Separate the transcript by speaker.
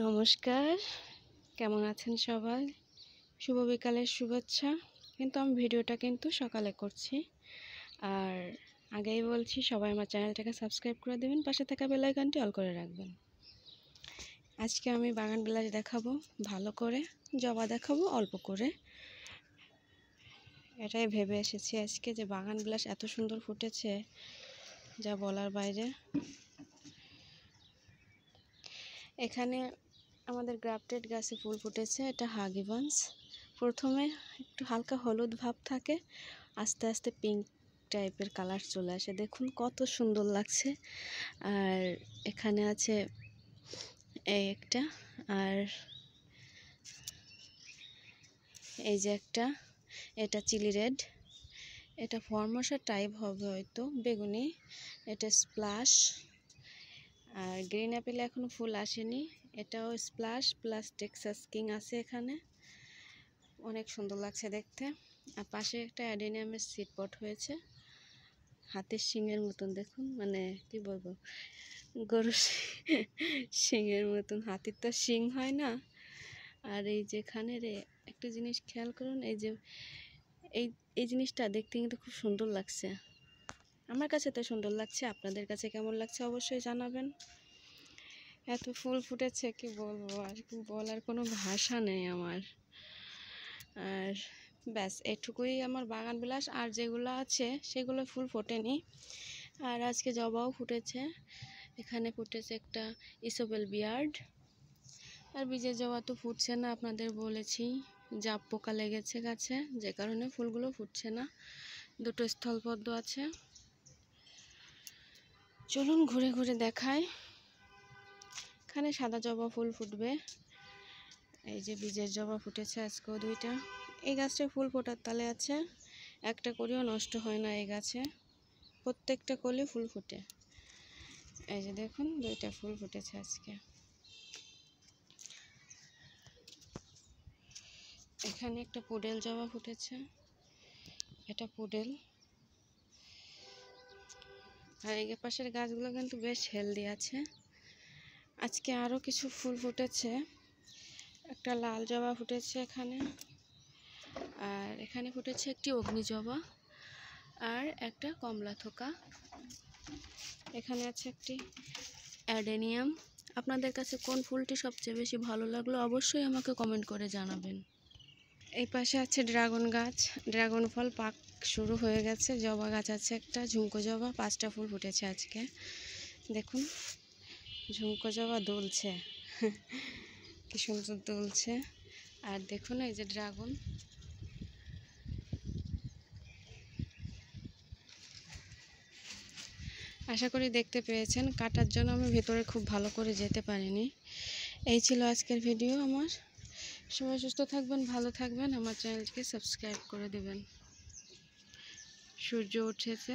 Speaker 1: নমস্কার, কেমন আছেন সবাই? শুভ বিকালের শুভেচ্ছা। কিন্তু আমি ভিডিওটা সকালে করছি। আর আগেই বলছি, সবাই আমার চ্যানেলটাকে সাবস্ক্রাইব করে দেবেন, পাশে থাকা বেল আইকনটি অল করে রাখবেন। আজকে আমি বাগান বিলাস দেখাবো ভালো করে, জবা দেখাবো অল্প করে। এটাই ভেবে এসেছি আজকে, যে বাগান বিলাস এত সুন্দর ফুটেছে যা বলার বাইরে। এখানে আমাদের গ্রাফটেড গাছে ফুল ফুটেছে, এটা হাগিবান্স। প্রথমে একটু হালকা হলুদ ভাব থাকে, আস্তে আস্তে পিঙ্ক টাইপের কালার চলে আসে। দেখুন কত সুন্দর লাগছে। আর এখানে আছে এই একটা, আর এই যে একটা, এটা চিলি রেড, এটা ফরমাসা টাইপ হবে হয়তো, বেগুনি। এটা স্প্লাশ। আর গ্রিন অ্যাপেল এখনো ফুল আসেনি, এটাও স্প্লাশ প্লাস টেক্সাস কিং আছে এখানে। অনেক সুন্দর লাগছে দেখতে। আর পাশে একটা অ্যাডেনিয়ামের সিড পট হয়েছে, হাতের শিঙের মতন। দেখুন, মানে কি বলবো, গরুর শিঙের মতন। হাতির তো শিং হয় না। আর এই যেখানে একটা জিনিস খেয়াল করুন, এই যে এই জিনিসটা দেখতে কিন্তু খুব সুন্দর লাগছে। আমার কাছে তো সুন্দর লাগছে, আপনাদের কাছে কেমন লাগছে অবশ্যই জানাবেন। এত ফুল ফুটেছে, কি বলবো, আর কি বলার কোনো ভাষা নেই আমার। আর ব্যাস, এটুকুই আমার বাগান বিলাস। আর যেগুলো আছে সেগুলো ফুল ফোটেনি। আর আজকে জবাও ফুটেছে, এখানে ফুটেছে একটা ইসোবেল বিয়ার্ড। আর বীজের জবা তো ফুটছে না, আপনাদের বলেছি জাপ পোকা লেগেছে গাছে, যে কারণে ফুলগুলো ফুটছে না। দুটো স্থলপদ্ম আছে, চলুন ঘুরে ঘুরে দেখাই। এখানে সাদা জবা ফুল ফুটবে। এই যে বীজের জবা ফুটেছে আজকেও দুইটা। এই গাছটা ফুল ফোটার তালে আছে, একটা কলিও নষ্ট হয় না এই গাছে, প্রত্যেকটা কলি ফুল ফুটে। এই যে দেখুন, দুইটা ফুল ফুটেছে আজকে। এখানে একটা পুডেল জবা ফুটেছে, এটা পুডেল। আর এই পাশের গাছগুলো কিন্তু বেশ হেলদি আছে। আজকে আরও কিছু ফুল ফুটেছে, একটা লাল জবা ফুটেছে এখানে, আর এখানে ফুটেছে একটি অগ্নি জবা আর একটা কমলা থোকা। এখানে আছে একটি অ্যাডেনিয়াম। আপনাদের কাছে কোন ফুলটি সবচেয়ে বেশি ভালো লাগলো অবশ্যই আমাকে কমেন্ট করে জানাবেন। এই পাশে আছে ড্রাগন গাছ, ড্রাগন ফল পাক শুরু হয়ে গেছে। জবা গাছ আছে একটা, ঝুমকো জবা, 5টা ফুল ফুটেছে আজকে। দেখুন, ঝুমকো জবা দুলছে, কি সুন্দর দুলছে। আর দেখুন এই যে ড্রাগন। আশা করি দেখতে পেয়েছেন। কাটার জন্য আমি ভেতরে খুব ভালো করে যেতে পারিনি। এই ছিল আজকের ভিডিও আমার। সবাই সুস্থ থাকবেন, ভালো থাকবেন, আমার চ্যানেলটিকে সাবস্ক্রাইব করে দেবেন। সূর্য উঠেছে।